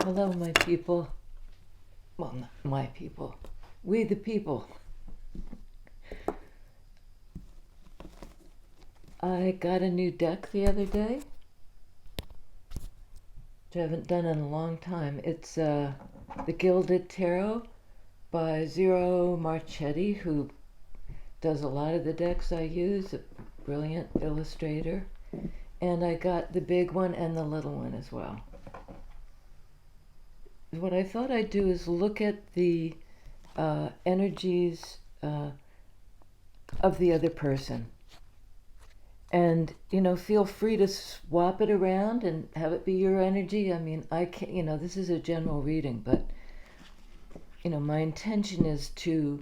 Hello, my people. Well, not my people. We the people. I got a new deck the other day, which I haven't done in a long time. It's the Gilded Tarot by Zero Marchetti, who does a lot of the decks I use, a brilliant illustrator. And I got the big one and the little one as well. What I thought I'd do is look at the energies of the other person. And, feel free to swap it around and have it be your energy. I mean, I can't, this is a general reading, but, my intention is to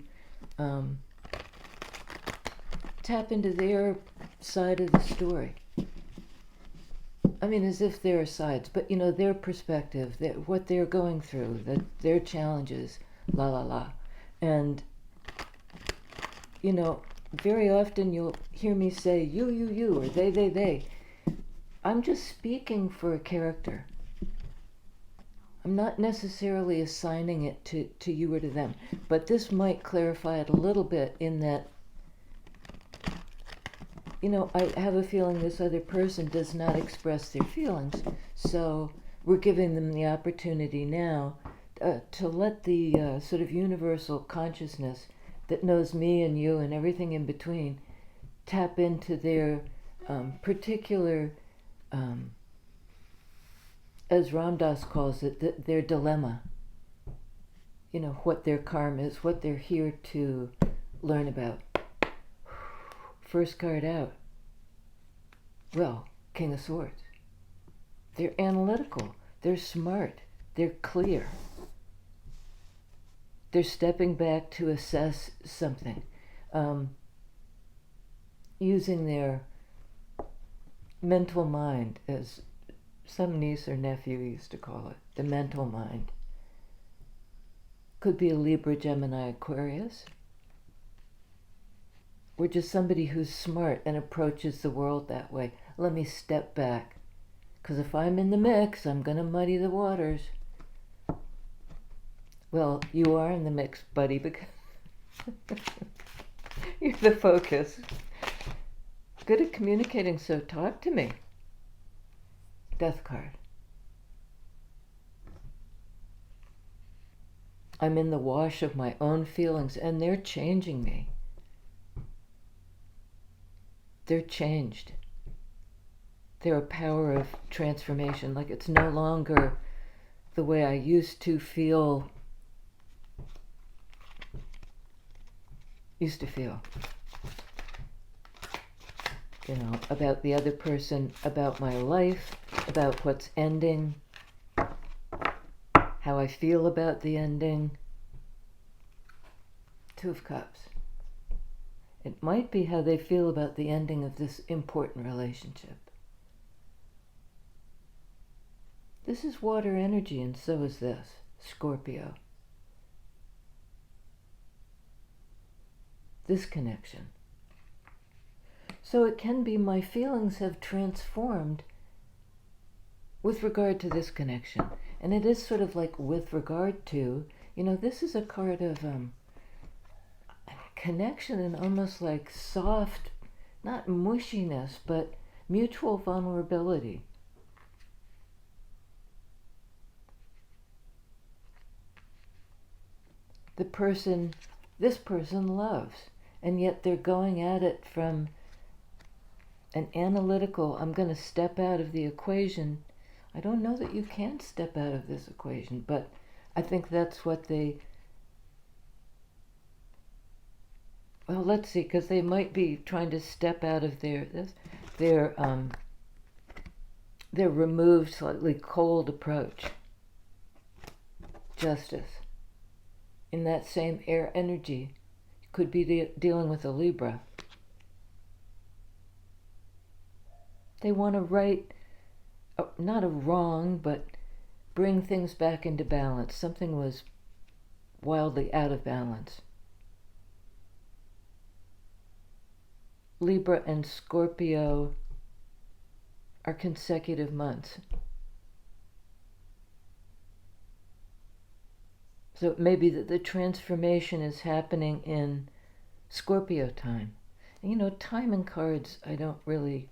tap into their side of the story. I mean, as if there are sides, but, their perspective, what they're going through, their challenges, la la la. And, very often you'll hear me say you, or they. I'm just speaking for a character. I'm not necessarily assigning it to you or to them, but this might clarify it a little bit in that, I have a feeling this other person does not express their feelings, so we're giving them the opportunity now to let the sort of universal consciousness that knows me and you and everything in between tap into their particular, as Ram Dass calls it, their dilemma. What their karma is, what they're here to learn about. First card out. Well, King of Swords. They're analytical. They're smart. They're clear. They're stepping back to assess something, using their mental mind, as some niece or nephew used to call it, the mental mind. Could be a Libra, Gemini, Aquarius, or just somebody who's smart and approaches the world that way. Let me step back, because if I'm in the mix, I'm going to muddy the waters. Well, you are in the mix, buddy, because you're the focus. Good at communicating, so talk to me. Death card. I'm in the wash of my own feelings, and they're changing me. They're changed. They're a power of transformation. Like, it's no longer the way I used to feel. About the other person, about my life, about what's ending, how I feel about the ending. Two of Cups. It might be how they feel about the ending of this important relationship. This is water energy, and so is this, Scorpio. This connection. So it can be my feelings have transformed with regard to this connection. And it is sort of like with regard to, this is a card of connection and almost like soft, not mushiness, but mutual vulnerability. This person loves, and yet they're going at it from an analytical, I'm going to step out of the equation. I don't know that you can step out of this equation, but I think that's what let's see, because they might be trying to step out of their removed, slightly cold approach. Justice. In that same air energy, could be dealing with a Libra. They want to right, not a wrong, but bring things back into balance. Something was wildly out of balance. Libra and Scorpio are consecutive months. So it may be that the transformation is happening in Scorpio time. And time and cards I don't really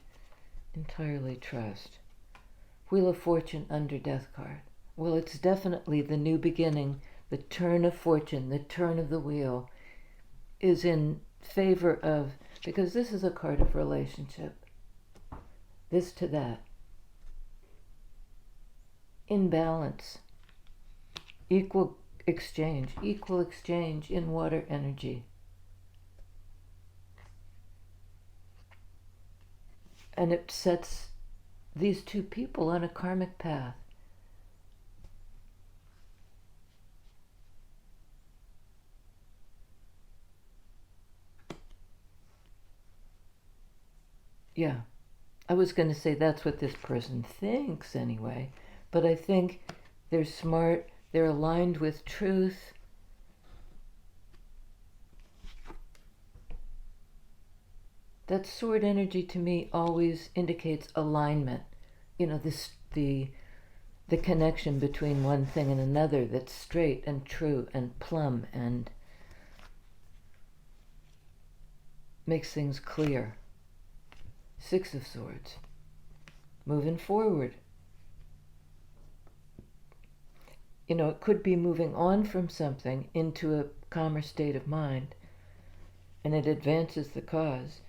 entirely trust. Wheel of Fortune under Death card. Well, it's definitely the new beginning, the turn of fortune, the turn of the wheel is in favor of, because this is a card of relationship. This to that. Imbalance. Equal exchange in water energy. And it sets these two people on a karmic path. Yeah, I was going to say that's what this person thinks anyway, but I think they're smart, they're aligned with truth. That sword energy to me always indicates alignment. The connection between one thing and another that's straight and true and plumb and makes things clear. Six of Swords. Moving forward. It could be moving on from something into a calmer state of mind, and it advances the cause.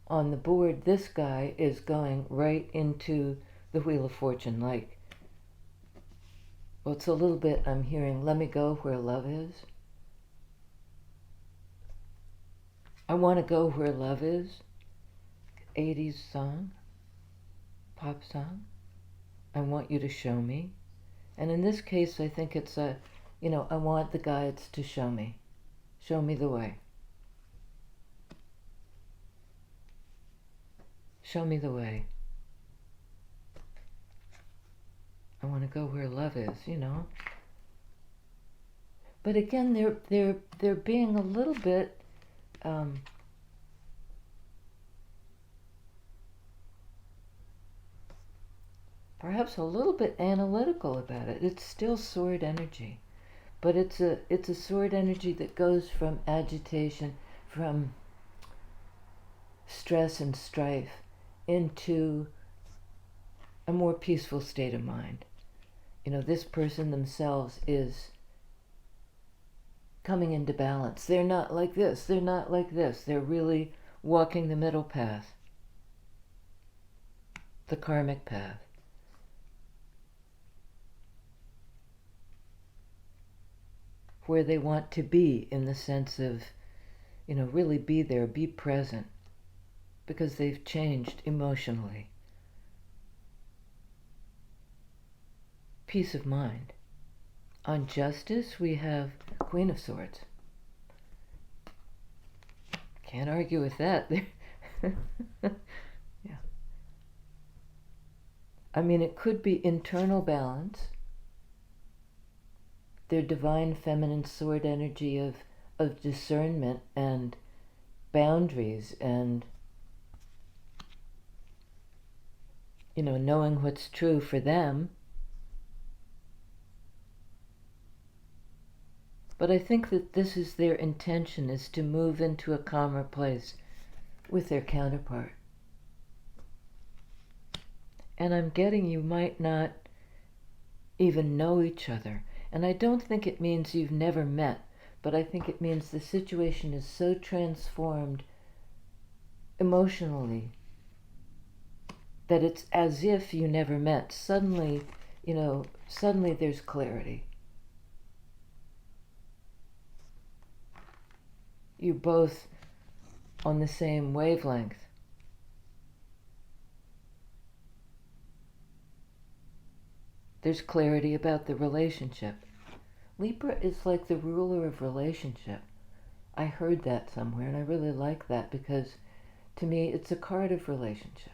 On the board, this guy is going right into the Wheel of Fortune, well, it's a little bit, I'm hearing, let me go where love is. I want to go where love is. 80s song, pop song. I want you to show me. And in this case, I think it's I want the guides to show me the way. Show me the way. I want to go where love is, But again, they're being a little bit perhaps a little bit analytical about it. It's still sword energy, but it's a sword energy that goes from agitation, from stress and strife, into a more peaceful state of mind. This person themselves is coming into balance. They're not like this, they're not like this. They're really walking the middle path, the karmic path. Where they want to be, in the sense of, really be there, be present, because they've changed emotionally. Peace of mind. On justice, we have Queen of Swords. Can't argue with that. Yeah. I mean, it could be internal balance. Their divine feminine sword energy of discernment and boundaries and, knowing what's true for them. But I think that this is their intention, is to move into a calmer place with their counterpart. And I'm getting you might not even know each other. And I don't think it means you've never met, but I think it means the situation is so transformed emotionally that it's as if you never met. Suddenly there's clarity. You're both on the same wavelength. There's clarity about the relationship. Libra is like the ruler of relationship. I heard that somewhere, and I really like that, because to me it's a card of relationship.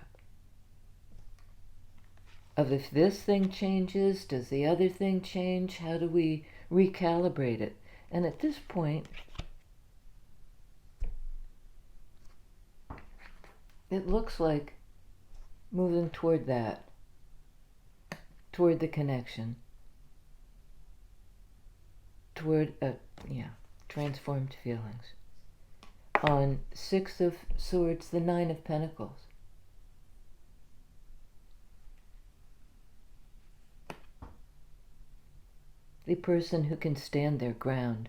Of if this thing changes, does the other thing change? How do we recalibrate it? And at this point, it looks like moving toward that, toward the connection, toward, transformed feelings. On Six of Swords, the Nine of Pentacles. The person who can stand their ground,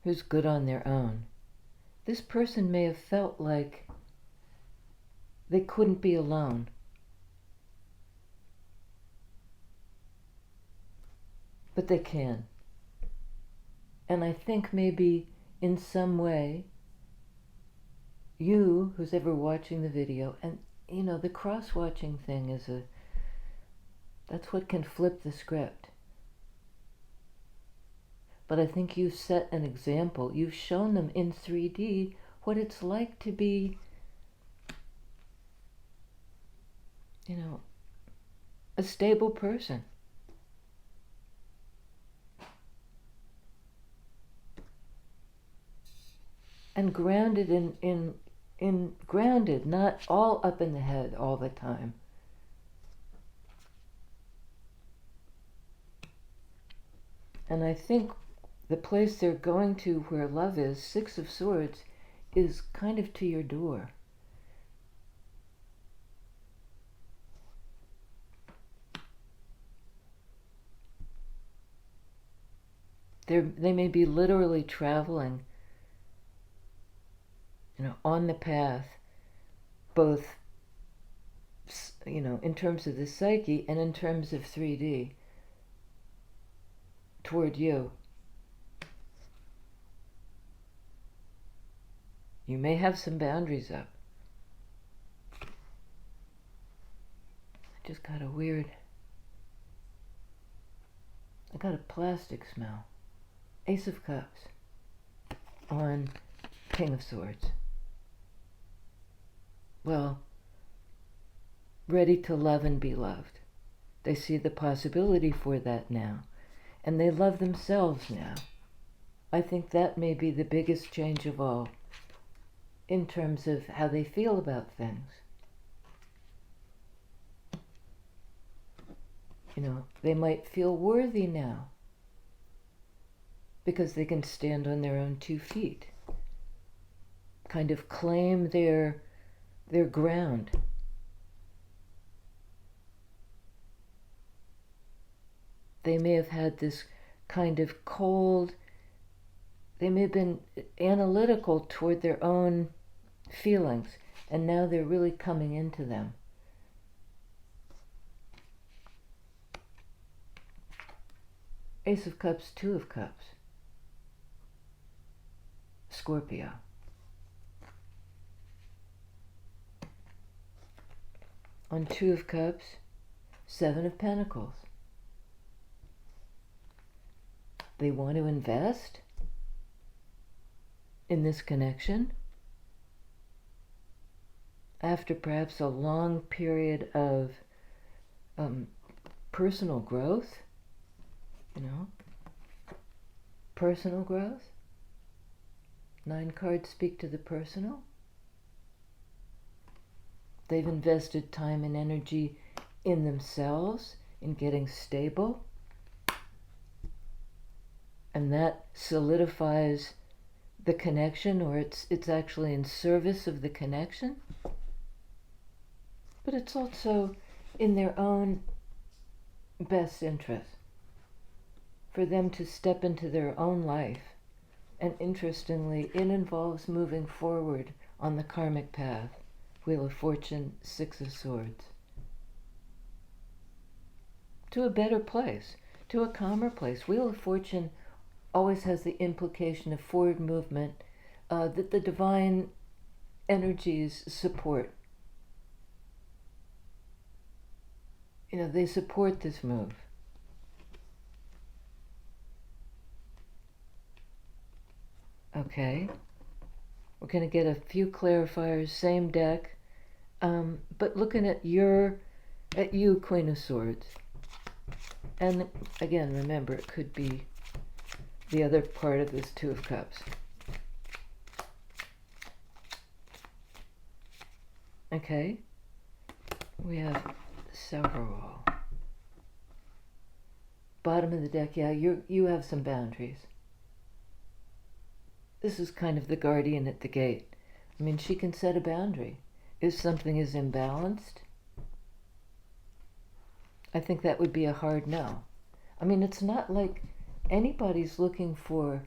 who's good on their own. This person may have felt like they couldn't be alone. But they can. And I think maybe in some way, you, who's ever watching the video, and the cross-watching thing that's what can flip the script. But I think you've set an example. You've shown them in 3D what it's like to be, a stable person. And grounded in grounded, not all up in the head all the time. And I think the place they're going to where love is, Six of Swords, is kind of to your door. They may be literally traveling, on the path, both, in terms of the psyche and in terms of 3D, toward you. You may have some boundaries up. I just got a plastic smell. Ace of Cups on King of Swords. Well, ready to love and be loved. They see the possibility for that now. And they love themselves now. I think that may be the biggest change of all in terms of how they feel about things. They might feel worthy now because they can stand on their own 2 feet, kind of claim their ground. They may have had this kind of cold, they may have been analytical toward their own feelings, and now they're really coming into them. Ace of Cups, Two of Cups. Scorpio. On Two of Cups, Seven of Pentacles. They want to invest in this connection after perhaps a long period of personal growth, personal growth. 9 cards speak to the personal. They've invested time and energy in themselves, in getting stable. And that solidifies the connection, or it's actually in service of the connection. But it's also in their own best interest for them to step into their own life. And interestingly, it involves moving forward on the karmic path. Wheel of Fortune, Six of Swords. To a better place, to a calmer place. Wheel of Fortune always has the implication of forward movement that the divine energies support. They support this move. Okay. We're going to get a few clarifiers, same deck, but looking at you, Queen of Swords. And again, remember, it could be the other part of this Two of Cups. Okay, we have several. bottom of the deck, yeah, you have some boundaries. This is kind of the guardian at the gate. I mean, she can set a boundary. If something is imbalanced, I think that would be a hard no. I mean, it's not like anybody's looking for,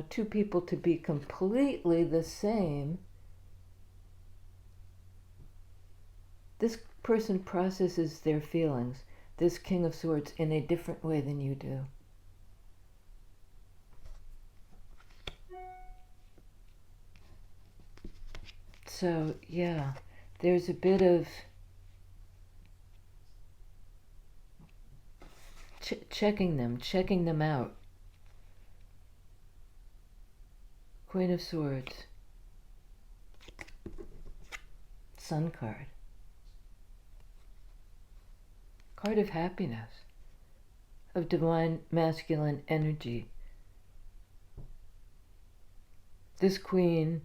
two people to be completely the same. This person processes their feelings, this King of Swords, in a different way than you do. So, yeah, there's a bit of checking them out. Queen of Swords. Sun card. Card of happiness. Of divine masculine energy. This queen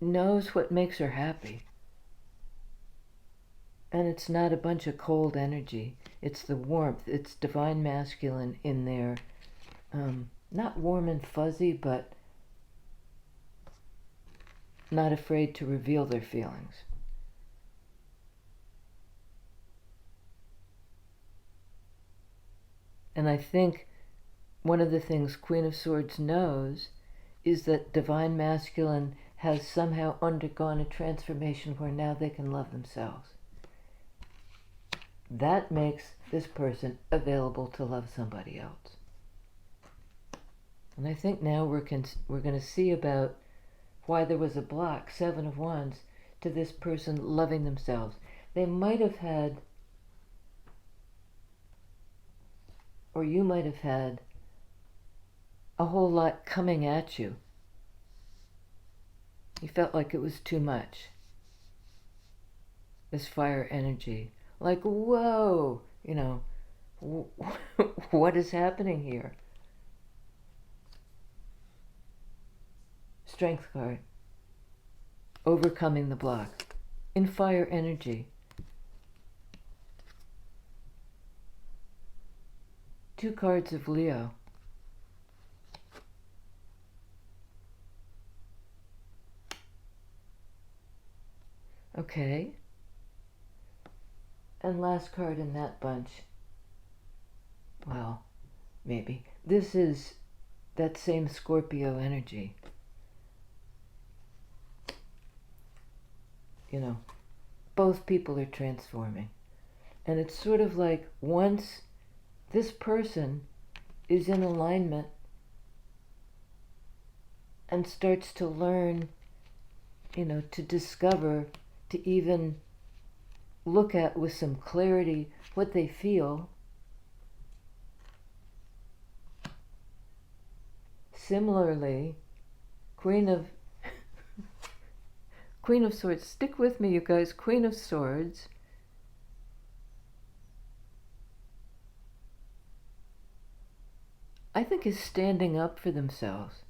knows what makes her happy. And it's not a bunch of cold energy. It's the warmth. It's divine masculine in there. Not warm and fuzzy, but not afraid to reveal their feelings. And I think one of the things Queen of Swords knows is that divine masculine has somehow undergone a transformation where now they can love themselves. That makes this person available to love somebody else. And I think now we're going to see about why there was a block, Seven of Wands, to this person loving themselves. They might have had, or you might have had, a whole lot coming at you. You felt like it was too much. This fire energy. Like, whoa, what is happening here? Strength card. Overcoming the block. In fire energy. Two cards of Leo. Okay. And last card in that bunch. Well, maybe. This is that same Scorpio energy. Both people are transforming. And it's sort of like once this person is in alignment and starts to learn, to discover, to even look at with some clarity what they feel. Similarly, Queen of Swords, stick with me, you guys. Queen of Swords I think is standing up for themselves.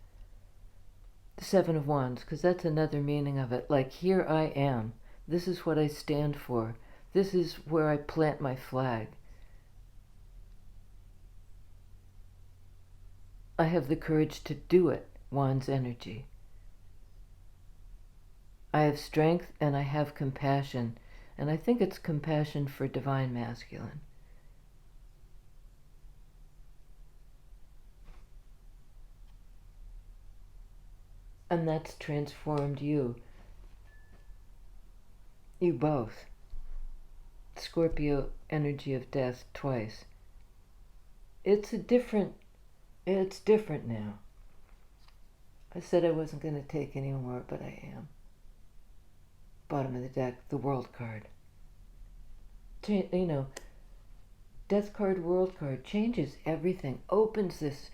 The Seven of Wands, because that's another meaning of it. Like, here I am. This is what I stand for. This is where I plant my flag. I have the courage to do it, Wands energy. I have strength and I have compassion. And I think it's compassion for divine masculine. And that's transformed you. You both. Scorpio energy of death twice. It's different now. I said I wasn't going to take any more, but I am. Bottom of the deck, the World card. Death card, World card changes everything, opens this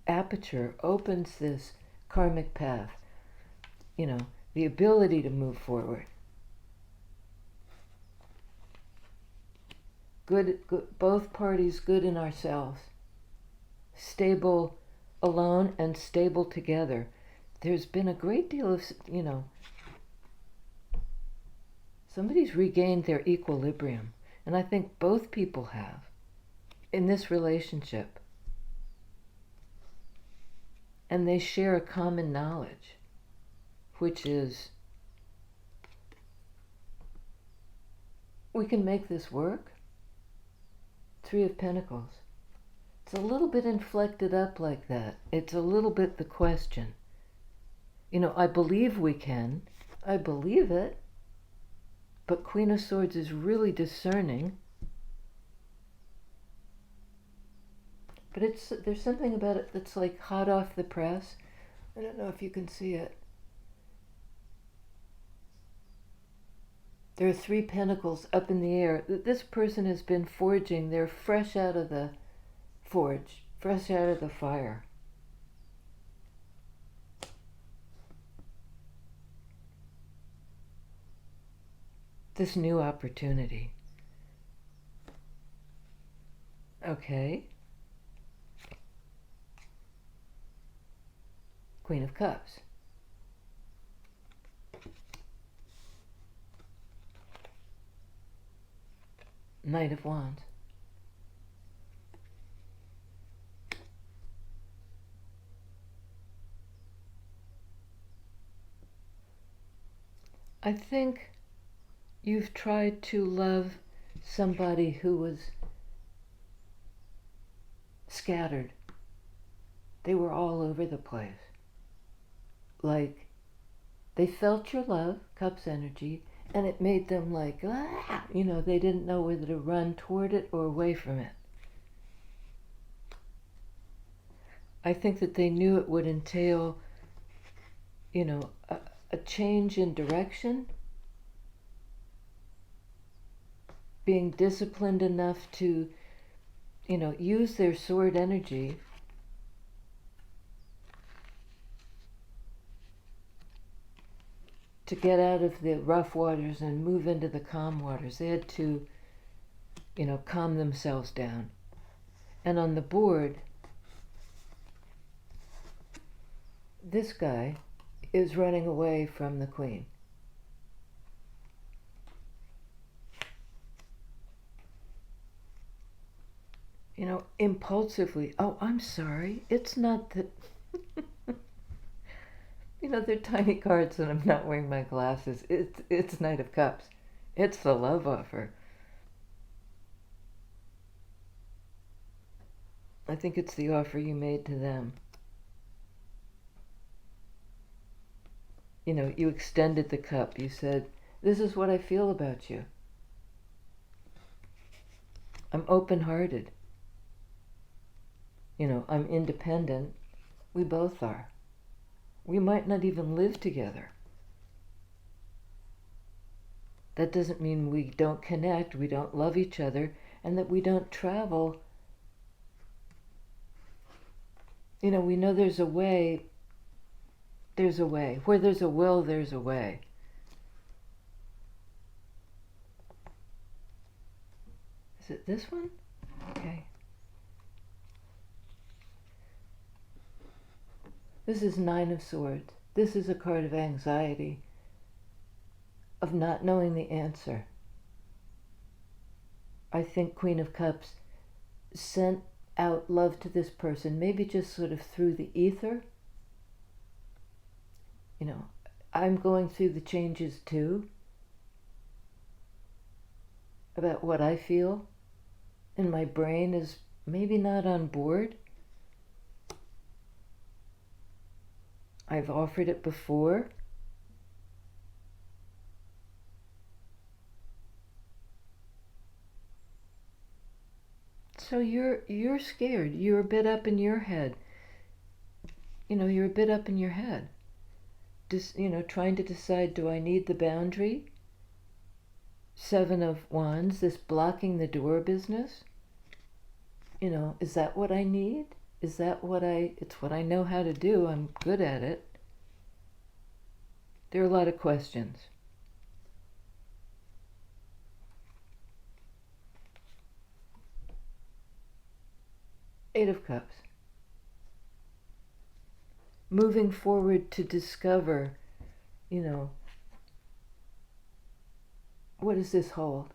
aperture, opens this karmic path. The ability to move forward. Good, both parties good in ourselves. Stable alone and stable together. There's been a great deal of, somebody's regained their equilibrium. And I think both people have in this relationship. And they share a common knowledge, which is we can make this work. Three of Pentacles. It's a little bit inflected up like that. It's a little bit the question. I believe we can. I believe it. But Queen of Swords is really discerning. But there's something about it that's like hot off the press. I don't know if you can see it. There are three pentacles up in the air. This person has been forging. They're fresh out of the forge, fresh out of the fire. This new opportunity. Okay. Queen of Cups. Knight of Wands. I think you've tried to love somebody who was scattered. They were all over the place. Like, they felt your love, Cups energy, and it made them like, they didn't know whether to run toward it or away from it. I think that they knew it would entail, a change in direction, being disciplined enough to, use their sword energy to get out of the rough waters and move into the calm waters. They had to, calm themselves down. And on the board, this guy is running away from the Queen. Impulsively, oh, I'm sorry, it's not that... they're tiny cards and I'm not wearing my glasses. It's Knight of Cups. It's the love offer. I think it's the offer you made to them. You extended the cup. You said, this is what I feel about you. I'm open-hearted. I'm independent. We both are. We might not even live together. That doesn't mean we don't connect, we don't love each other, and that we don't travel. We know there's a way. There's a way. Where there's a will, there's a way. Is it this one? Okay. This is Nine of Swords. This is a card of anxiety, of not knowing the answer. I think Queen of Cups sent out love to this person, maybe just sort of through the ether. I'm going through the changes too, about what I feel, and my brain is maybe not on board. I've offered it before. So you're scared. You're a bit up in your head. You're a bit up in your head. Just, trying to decide, do I need the boundary? Seven of Wands, this blocking the door business. Is that what I need? Is that it's what I know how to do. I'm good at it. There are a lot of questions. Eight of Cups. Moving forward to discover, what does this hold?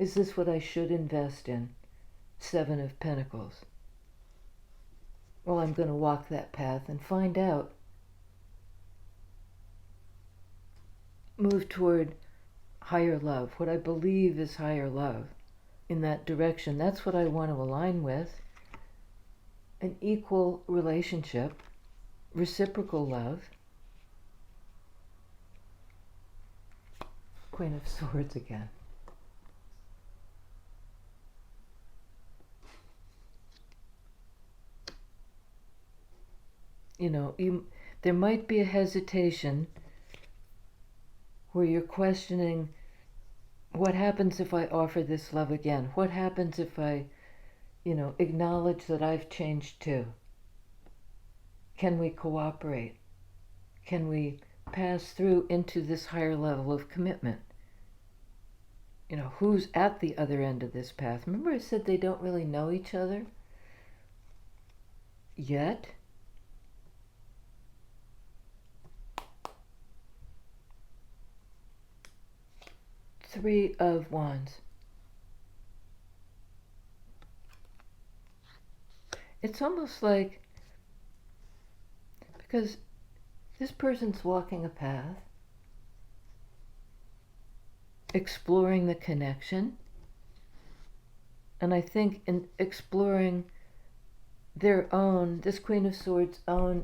Is this what I should invest in? Seven of Pentacles. Well, I'm going to walk that path and find out. Move toward higher love, what I believe is higher love, in that direction. That's what I want to align with. An equal relationship, reciprocal love. Queen of Swords again. There might be a hesitation where you're questioning, what happens if I offer this love again? What happens if I, acknowledge that I've changed too? Can we cooperate? Can we pass through into this higher level of commitment? Who's at the other end of this path? Remember I said they don't really know each other yet? Three of Wands. It's almost like, because this person's walking a path, exploring the connection, and I think in exploring this Queen of Swords' own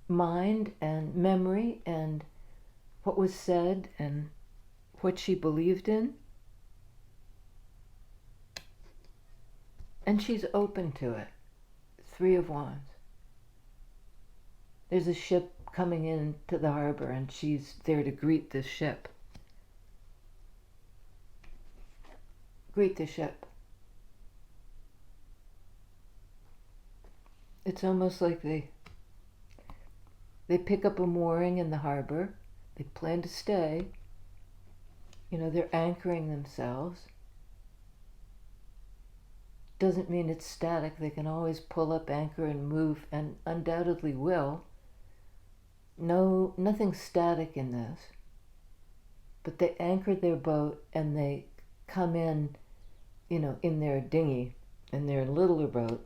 mind and memory and what was said and what she believed in, and she's open to it. Three of Wands. There's a ship coming into the harbor and she's there to greet this ship. Greet the ship. It's almost like they pick up a mooring in the harbor. They plan to stay. They're anchoring themselves. Doesn't mean it's static. They can always pull up anchor and move, and undoubtedly will. No, nothing static in this. But they anchor their boat and they come in, in their dinghy, in their littler boat,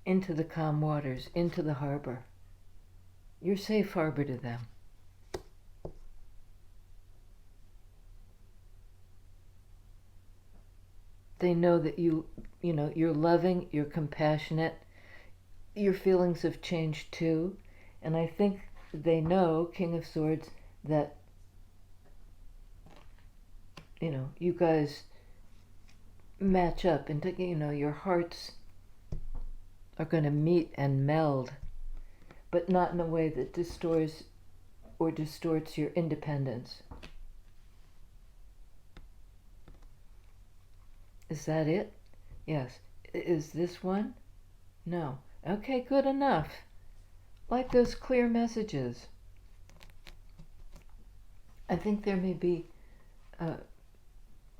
into the calm waters, into the harbor. You're safe harbor to them. They know that you're loving, you're compassionate, your feelings have changed too. And I think they know, King of Swords, that, you guys match up and, your hearts are going to meet and meld, but not in a way that distorts your independence. Is that it? Yes. Is this one? No. Okay, good enough. Like those clear messages. I think there may be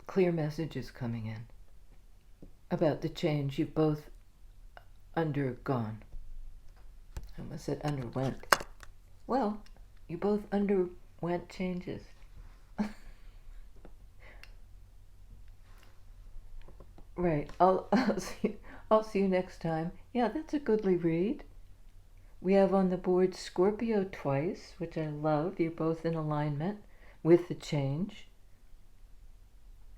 clear messages coming in about the change you've both undergone. I almost said underwent. Well, you both underwent changes. Right. I'll see you next time. Yeah, that's a goodly read. We have on the board Scorpio twice, which I love. You're both in alignment with the change.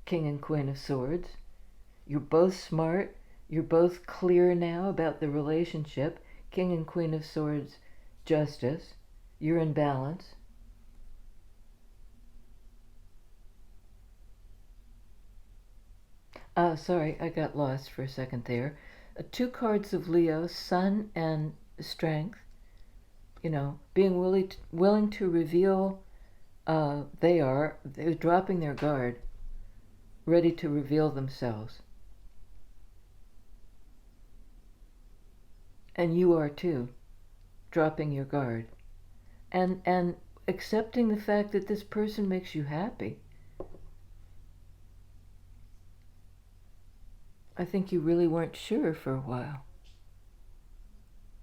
King and Queen of Swords. You're both smart. You're both clear now about the relationship. King and Queen of Swords, justice. You're in balance. Sorry, I got lost for a second there. Two cards of Leo, Sun and Strength. Being willing to reveal, they're dropping their guard, ready to reveal themselves. And you are too, dropping your guard. And accepting the fact that this person makes you happy. I think you really weren't sure for a while.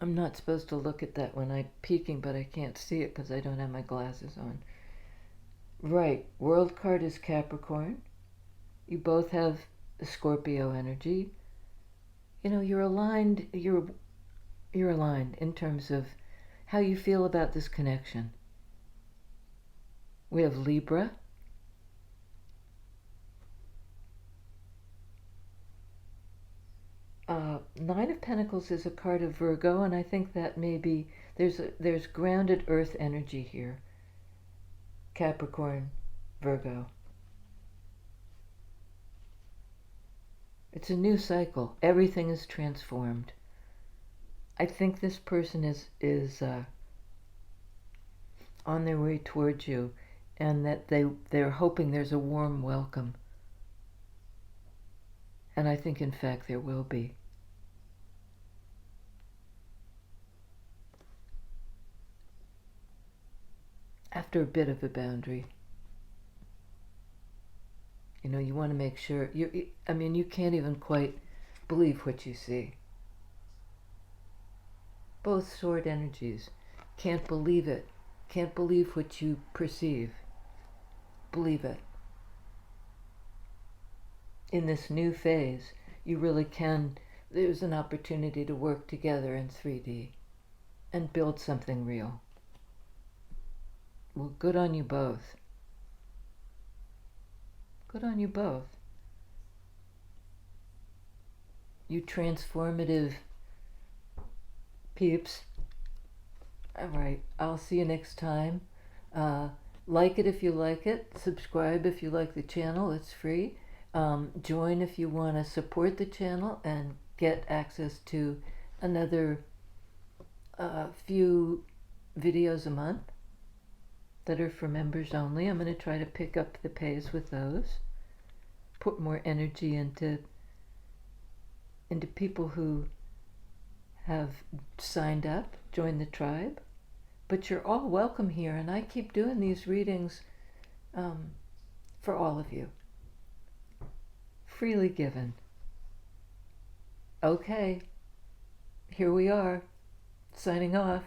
I'm not supposed to look at that when I'm peeking, but I can't see it because I don't have my glasses on. Right. World card is Capricorn. You both have the Scorpio energy. You know, you're aligned. You're aligned in terms of how you feel about this connection. We have Libra. Nine of Pentacles is a card of Virgo, and I think that maybe there's grounded Earth energy here. Capricorn, Virgo. It's a new cycle. Everything is transformed. I think this person is on their way towards you, and that they're hoping there's a warm welcome. And I think, in fact, there will be. After a bit of a boundary. You know, you want to make sure. You can't even quite believe what you see. Both sword energies. Can't believe it. Can't believe what you perceive. Believe it. In this new phase, you really can. There's an opportunity to work together in 3D and build something real. Well, good on you both. Good on you both. You transformative peeps. All right, I'll see you next time. Like it if you like it. Subscribe if you like the channel. It's free. Join if you want to support the channel and get access to another few videos a month that are for members only. I'm going to try to pick up the pace with those. Put more energy into people who have signed up, joined the tribe. But you're all welcome here, and I keep doing these readings for all of you. Freely given. Okay, here we are, signing off.